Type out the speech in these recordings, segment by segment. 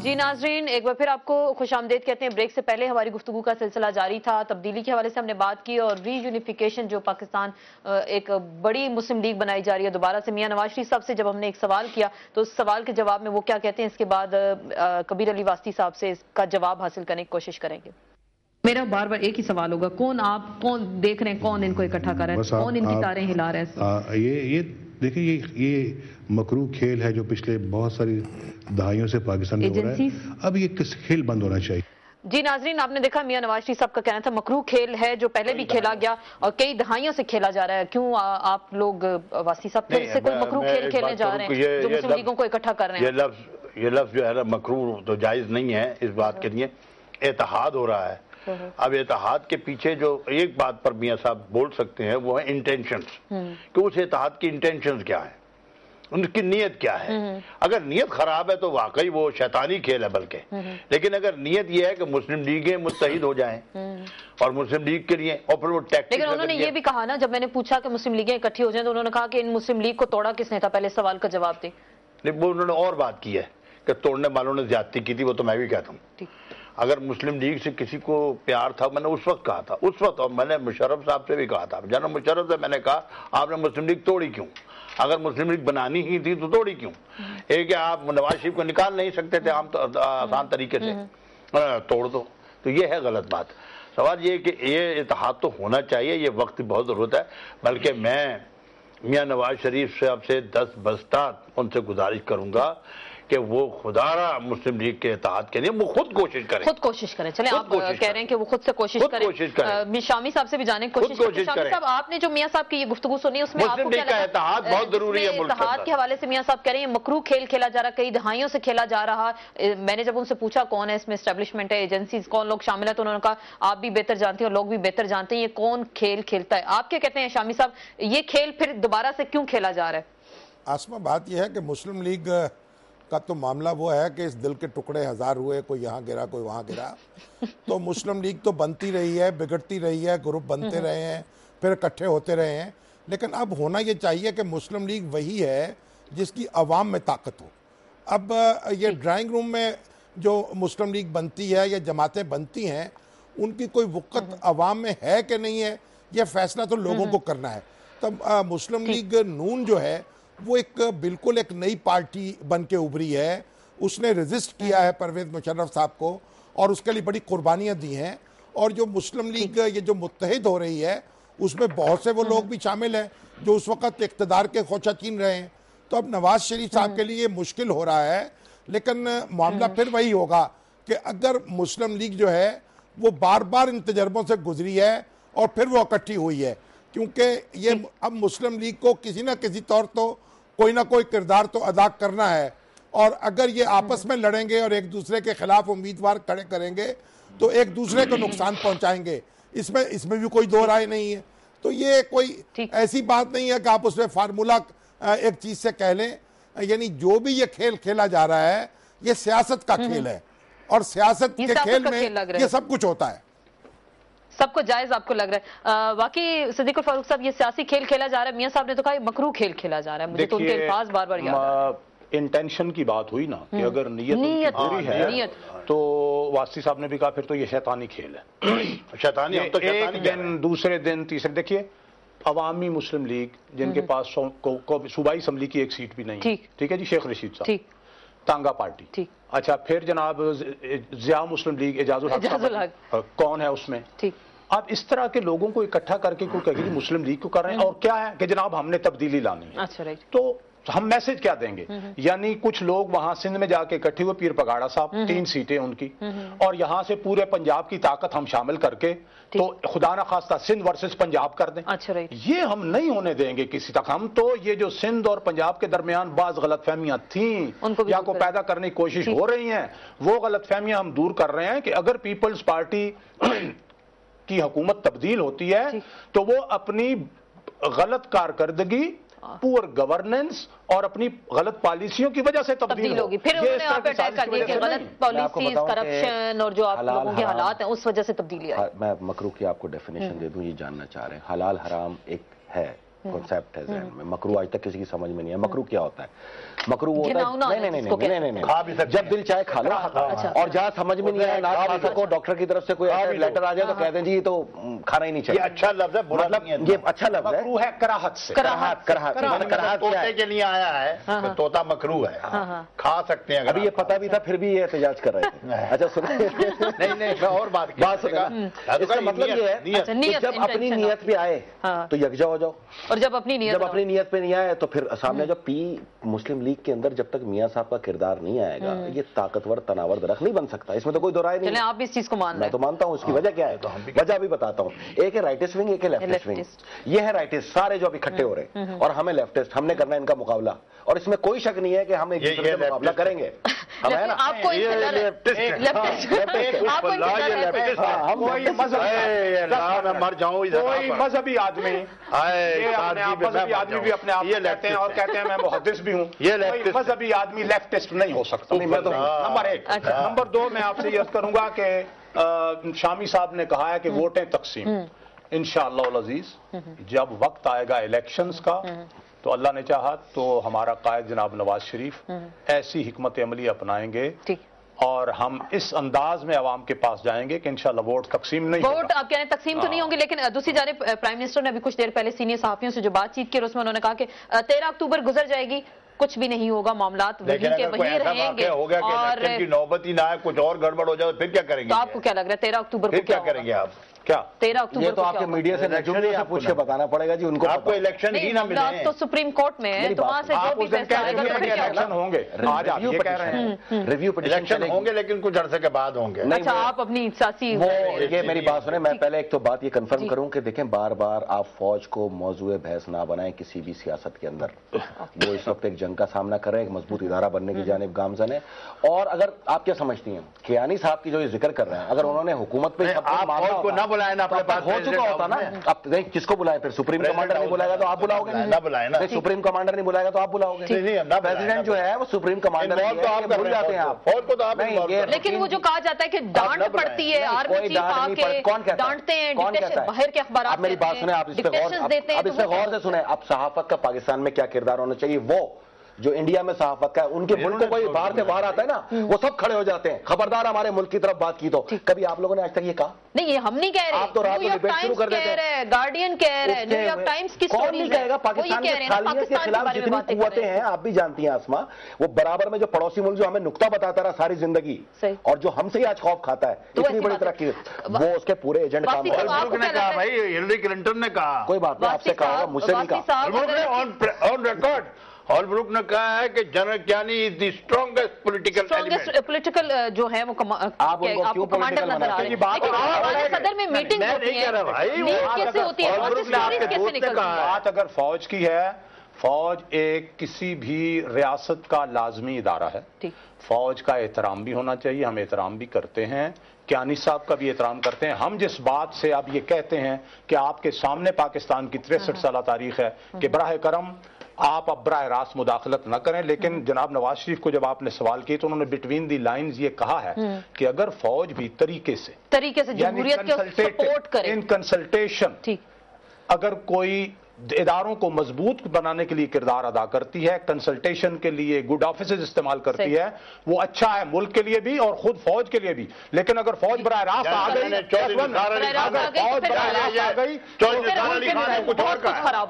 जी नाजरीन, एक बार फिर आपको खुश आमदेद कहते हैं। ब्रेक से पहले हमारी गुफ्तगू का सिलसिला जारी था। तब्दीली के हवाले से हमने बात की और रीयूनिफिकेशन जो पाकिस्तान एक बड़ी मुस्लिम लीग बनाई जा रही है दोबारा से। मियां नवाज शरीफ साहब से जब हमने एक सवाल किया तो उस सवाल के जवाब में वो क्या कहते हैं, इसके बाद कबीर अली वास्ती साहब से इसका जवाब हासिल करने की कोशिश करेंगे। मेरा बार बार एक ही सवाल होगा, कौन देख रहे हैं, कौन इनको इकट्ठा कर रहा है, कौन इनकी तारें हिला रहा है? ये देखिए, ये मकरूह खेल है जो पिछले बहुत सारी दहाइयों से पाकिस्तान में हो रहा है। अब ये किस खेल बंद होना चाहिए। जी नाजरीन, आपने देखा मियां नवाज शरीफ साहब का कहना था मकरूह खेल है जो पहले भी खेला गया और कई दहाइयों से खेला जा रहा है। क्यों आप लोग वासी साहब फिर से कोई मकरूह खेल खेलने जा रहे हैं जो मुस्लिम लीगों को इकट्ठा कर रहे हैं? ये लफ्ज जो है ना मकरूह तो जायज नहीं है इस बात के लिए। इत्तेहाद हो रहा है। अब इत्तेहाद के पीछे जो एक बात पर मियां साहब बोल सकते हैं वो है इंटेंशंस, कि उस इत्तेहाद की इंटेंशंस क्या है, उनकी नीयत क्या है। अगर नीयत खराब है तो वाकई वो शैतानी खेल है बल्कि। लेकिन अगर नीयत ये है कि मुस्लिम लीगें मुत्तहिद हो जाएं और मुस्लिम लीग के लिए, और फिर वो टैक्टिक। लेकिन उन्होंने ये भी कहा ना, जब मैंने पूछा कि मुस्लिम लीगें इकट्ठी हो जाएं तो उन्होंने कहा कि इन मुस्लिम लीग को तोड़ा किसने था, पहले सवाल का जवाब दे। वो उन्होंने और बात की है कि तोड़ने वालों ने ज्यादती की थी, वो तो मैं भी कहता हूँ। अगर मुस्लिम लीग से किसी को प्यार था, मैंने उस वक्त कहा था, उस वक्त, और मैंने मुशर्रफ साहब से भी कहा था, जनरल मुशर्रफ से मैंने कहा आपने मुस्लिम लीग तोड़ी क्यों? अगर मुस्लिम लीग बनानी ही थी तो तोड़ी क्यों? एक आप नवाज शरीफ को निकाल नहीं सकते थे आसान तरीके से, तोड़ दो। तो ये है गलत बात। सवाल ये कि ये इत्तेहाद तो होना चाहिए, ये वक्त की बहुत जरूरत है। बल्कि मैं मियां नवाज शरीफ साहब से 10 बस्ता उनसे गुजारिश करूंगा कि वो खुदारा मुस्लिम लीग के इत्तेहाद के लिए वो खुद कोशिश करें। चले आप कह रहे हैं कि वो खुद से कोशिश करें। शामी साहब से भी जाने की कोशिश करें। शामी साहब, आपने जो मियां साहब की ये गुफ्तगू सुनी उसमें आपको क्या लगा? इत्तेहाद बहुत जरूरी है। इत्तेहाद के हवाले से मियां साहब कह रहे हैं मकरूह खेल खेला जा रहा, कई दहाइयों से खेला जा रहा। मैंने जब उनसे पूछा कौन है इसमें एस्टेब्लिशमेंट है, एजेंसी, कौन लोग शामिल है, तो उन्होंने कहा आप भी बेहतर जानते हैं और लोग भी बेहतर जानते हैं ये कौन खेल खेलता है। आप क्या कहते हैं शामी साहब, ये खेल फिर दोबारा से क्यों खेला जा रहा है? आसमा, बात यह है कि मुस्लिम लीग का तो मामला वो है कि इस दिल के टुकड़े हजार हुए, कोई यहाँ गिरा कोई वहाँ गिरा। तो मुस्लिम लीग तो बनती रही है, बिगड़ती रही है, ग्रुप बनते रहे हैं, फिर इकट्ठे होते रहे हैं। लेकिन अब होना ये चाहिए कि मुस्लिम लीग वही है जिसकी अवाम में ताकत हो। अब ये ड्राइंग रूम में जो मुस्लिम लीग बनती है या जमातें बनती हैं, उनकी कोई वक़्त अवाम में है कि नहीं है, यह फैसला तो लोगों को करना है। तब मुस्लिम लीग नून जो है वो एक बिल्कुल एक नई पार्टी बन के उभरी है। उसने रेजिस्ट किया है परवेज मुशर्रफ साहब को और उसके लिए बड़ी कुर्बानियाँ दी हैं। और जो मुस्लिम लीग ये जो मुत्तहिद हो रही है उसमें बहुत से वो लोग भी शामिल हैं जो उस वक़्त इक़्तिदार के ख्वाजा छीन रहे हैं। तो अब नवाज शरीफ साहब के लिए मुश्किल हो रहा है। लेकिन मामला फिर वही होगा कि अगर मुस्लिम लीग जो है वो बार बार इन तजर्बों से गुजरी है और फिर वो इकट्ठी हुई है, क्योंकि ये अब मुस्लिम लीग को किसी न किसी तौर तो कोई ना कोई किरदार तो अदा करना है। और अगर ये आपस में लड़ेंगे और एक दूसरे के खिलाफ उम्मीदवार खड़े करेंगे तो एक दूसरे को नुकसान पहुंचाएंगे, इसमें भी कोई दो राय नहीं है। तो ये कोई ऐसी बात नहीं है कि आप उसमें फार्मूला एक चीज से कह लें। यानी जो भी ये खेल खेला जा रहा है ये सियासत का खेल है और सियासत के खेल में ये सब कुछ होता है। सबको जायज आपको लग रहा है? वाकई सिद्दीकुल फारूक साहब, ये सियासी खेल खेला जा रहा है। मियां साहब ने तो कहा मकरूह खेल खेला जा रहा है। मुझे तो उनके अल्फाज बार बार याद आ रहे हैं। इंटेंशन की बात हुई ना कि अगर नीयत बुरी है तो वासी साहब ने भी कहा फिर तो ये शैतानी खेल है। शैतानी तो एक दिन, दूसरे दिन, तीसरे। देखिए, अवामी मुस्लिम लीग जिनके पास सूबाई असम्बली की एक सीट भी नहीं, ठीक है जी, शेख रशीद साहब, तांगा पार्टी। अच्छा, फिर जनाब जिया मुस्लिम लीग, एजाजुल हक कौन है उसमें? आप इस तरह के लोगों को इकट्ठा करके कोई कहेगी मुस्लिम लीग को कर रहे हैं और क्या है कि जनाब हमने तब्दीली लानी है। अच्छा, राइट। तो हम मैसेज क्या देंगे? यानी कुछ लोग वहां सिंध में जाके इकट्ठे हुए, पीर पगाड़ा साहब 3 सीटें उनकी, और यहां से पूरे पंजाब की ताकत हम शामिल करके तो खुदा ना खास्ता सिंध वर्सेस पंजाब कर दें। अच्छा, राइट। ये हम नहीं होने देंगे किसी तक। हम तो ये जो सिंध और पंजाब के दरमियान बाज गलतफहमियां थी या को पैदा करने की कोशिश हो रही हैं, वो गलतफहमियां हम दूर कर रहे हैं कि अगर पीपल्स पार्टी की हुकूमत तब्दील होती है तो वो अपनी गलत कारकर्दगी, पुअर गवर्नेंस और अपनी गलत पॉलिसियों की वजह से तब्दील होगी। फिर उन्होंने आप पे अटैक कर दिया कि गलत पॉलिसीज, करप्शन और जो आप लोगों के हालात हैं उस वजह से तब्दीली आई। मैं मकरूह की आपको डेफिनेशन दे दूं, ये जानना चाह रहे हैं। हलाल हराम एक है कॉन्सेप्ट है ज़हन में। मकरू आज तक किसी की समझ में नहीं है। मकरू क्या होता है? मकरू वो होता है नहीं, जब दिल चाहे खा लो, और जहाँ समझ में नहीं आए ना खा सको, डॉक्टर की तरफ से कोई लेटर आ जाए तो कहते हैं जी तो खाना ही नहीं चाहिए। अच्छा लफ्ज है, मतलब ये अच्छा लफ्ज है। मकरू है कराहत से। कराहत तोते के लिए आया है, तोता मकरू है, खा सकते हैं। अभी ये पता भी था फिर भी ये एहतजाज कर रहे थे। अच्छा सुनिए, नहीं मैं और बात इसका मतलब ये है जब अपनी नियत पे आए तो यकजा हो जाओ, और जब अपनी नियत पे नहीं आए तो फिर सामने जो मुस्लिम लीग के अंदर जब तक मियां साहब का किरदार नहीं आएगा ये ताकतवर तनावर दरख्त नहीं बन सकता। इसमें तो कोई दो राय नहीं है। आप इस चीज को मान रहे हैं? मैं तो मानता हूं। इसकी वजह क्या है? वजह भी बताता हूं। एक है राइटिस्ट विंग, एक है लेफ्टिस्ट विंग। ये है राइटिस्ट सारे जो अभी इकट्ठे हो रहे हैं, और हमें लेफ्टिस्ट, हमने करना है इनका मुकाबला, और इसमें कोई शक नहीं है कि हम एक दूसरे से मुकाबला करेंगे। हम है ना, आपको मर जाऊं कोई मजहबी आदमी भी अपने आप कहते हैं और कहते हैं मैं मुहद्दिस भी हूं, कोई मजहबी आदमी लेफ्टिस्ट नहीं हो सकता। नंबर एक। नंबर दो, मैं आपसे यह करूंगा कि शामी साहब ने कहा है कि वोटें तकसीम, इंशाअल्लाह अजीज जब वक्त आएगा इलेक्शंस का तो अल्लाह ने चाहा तो हमारा कायद जनाब नवाज शरीफ ऐसी हिकमत अमली अपनाएंगे और हम इस अंदाज में अवाम के पास जाएंगे कि इंशाल्लाह वोट तकसीम नहीं होगा। वोट आप कह रहे हैं तकसीम तो नहीं होंगे, लेकिन दूसरी जानिब प्राइम मिनिस्टर ने अभी कुछ देर पहले सीनियर सहाफियों से जो बातचीत की उसमें उन्होंने कहा कि 13 अक्टूबर गुजर जाएगी, कुछ भी नहीं होगा, मामलात वही के वही रहेंगे, और की नौबत ही ना है, कुछ और गड़बड़ हो जाए फिर क्या करेंगे? तो आपको क्या लग रहा है 13 अक्टूबर को क्या करेंगे आप? क्या 13 अक्टूबर ये तो आपके मीडिया से से पूछ के बताना पड़ेगा जी उनको। आपको इलेक्शन ही ना मिले तो सुप्रीम कोर्ट में है, तो वहां से जो भी फैसला आएगा इलेक्शन होंगे। आज आप ये कह रहे हैं रिव्यू इलेक्शन होंगे, लेकिन कुछ अरसे के बाद होंगे। अच्छा, आप अपनी सियासी ये मेरी बात सुने, मैं पहले एक तो बात ये कंफर्म करूं कि देखें बार बार आप फौज को मौजूए बहस ना बनाएं किसी भी सियासत के अंदर। वो इस वक्त एक जंग का सामना कर रहे हैं, एक मजबूत इदारा बनने की जानिब गामजन है। और अगर आप क्या समझती हैं कियानी साहब की जो ये जिक्र कर रहे हैं, अगर उन्होंने हुकूमत पे फौज को ना बुलाए ना अपने पास हो चुका होता ना। अब नहीं किसको बुलाए फिर? सुप्रीम कमांडर नहीं बुलाएगा तो आप बुलाओगे? ना बुलाए ना, सुप्रीम कमांडर नहीं बुलाएगा तो आप बुलाओगे? प्रेसिडेंट जो है वो सुप्रीम कमांडर भूल जाते हैं आप। फौज को तो आप नहीं, लेकिन वो जो कहा जाता है कि डांट पड़ती है, आर्मी चीफ आके डांटते हैं, बाहर के अखबार। आप मेरी बात सुने, आप इस पे गौर से सुने। अब सहाफत का पाकिस्तान में क्या किरदार होना चाहिए, वो जो इंडिया में सहाफत का है, उनके मुल्क को कोई बाहर से बाहर आता है ना, वो सब खड़े हो जाते हैं, खबरदार हमारे मुल्क की तरफ बात की तो। कभी आप लोगों ने आज तक ये कहा? नहीं, ये हम नहीं कह रहे। आप तो रात में डिबेट शुरू कर देते हैं, गार्डियन कह रहे हैं, न्यूयॉर्क टाइम्स की कौन नहीं कहेगा? पाकिस्तान के खालियत के खिलाफ जितनी कुव्वतें हैं आप भी जानती हैं आसमा, वो बराबर में जो पड़ोसी मुल्क जो हमें नुक्ता बताता रहा सारी जिंदगी और जो हमसे ही आज खौफ खाता है, इतनी बड़ी तरक्की, वो उसके पूरे एजेंट काम कर रहे हैं। भाई हिलरी क्लिंटन ने कहा, कोई बात नहीं, आपसे कहा, मुझसे नहीं कहा। ऑन रिकॉर्ड हॉलब्रुक ने कहा है कि general Kayani is the strongest political जो है वो आपको कमांडर नजर आ रहे हैं। सदर में मीटिंग होती है, कैसे होती है? बात अगर फौज की है, फौज एक किसी भी रियासत का लाजमी इदारा है, फौज का एहतराम भी होना चाहिए, हम एहतराम भी करते हैं, कियानी साहब का भी एहतराम करते हैं। हम जिस बात से अब ये कहते हैं कि आपके सामने पाकिस्तान की 63 साल तारीख है कि बराह करम आप अब बराह रास्त मुदाखलत न करें, लेकिन जनाब नवाज शरीफ को जब आपने सवाल किए तो उन्होंने बिटवीन दी लाइंस ये कहा है कि अगर फौज भी तरीके से जमहूरियत को सपोर्ट करे, इन कंसल्टेशन अगर कोई इदारों को मजबूत बनाने के लिए किरदार अदा करती है, कंसल्टेशन के लिए गुड ऑफिसेज इस्तेमाल करती है, वो अच्छा है मुल्क के लिए भी और खुद फौज के लिए भी। लेकिन अगर फौज बराह रास्त आ गई,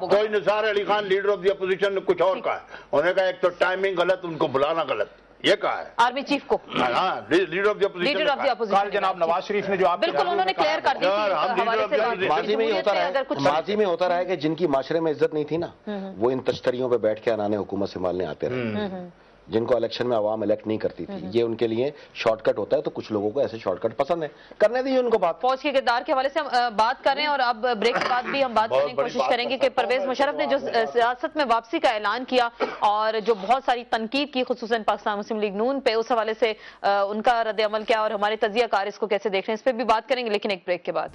कोई Nisar Ali Khan leader of the opposition ने कुछ और कहा, उन्होंने कहा एक तो टाइमिंग गलत, उनको बुलाना गलत, ये कहा है आर्मी चीफ को, लीडर ऑफ द अपोजिशन। कल जनाब नवाज शरीफ ने जो आप बिल्कुल उन्होंने क्लियर कर दी थी। माजी में होता रहा है कि जिनकी माशरे में इज्जत नहीं थी ना, वो इन तश्तरियों पे बैठ के अनाने हुकूमत संभालने आते रहे। जिनको इलेक्शन में आवाम इलेक्ट नहीं करती थी, ये उनके लिए शॉर्टकट होता है, तो कुछ लोगों को ऐसे शॉर्टकट पसंद है, करने दीजिए उनको बात। फौज के किरदार के हवाले से हम बात कर रहे हैं और अब ब्रेक के बाद भी हम बात करने की कोशिश करेंगे कि परवेज मुशर्रफ ने जो सियासत में वापसी का ऐलान किया और जो बहुत सारी तनकीद की खुसूसन पाकिस्तान मुस्लिम लीग नून पे, उस हवाले से उनका रद्द अमल क्या और हमारे तजिया कार इसको कैसे देख रहे हैं, इस पर भी बात करेंगे, लेकिन एक ब्रेक के बाद।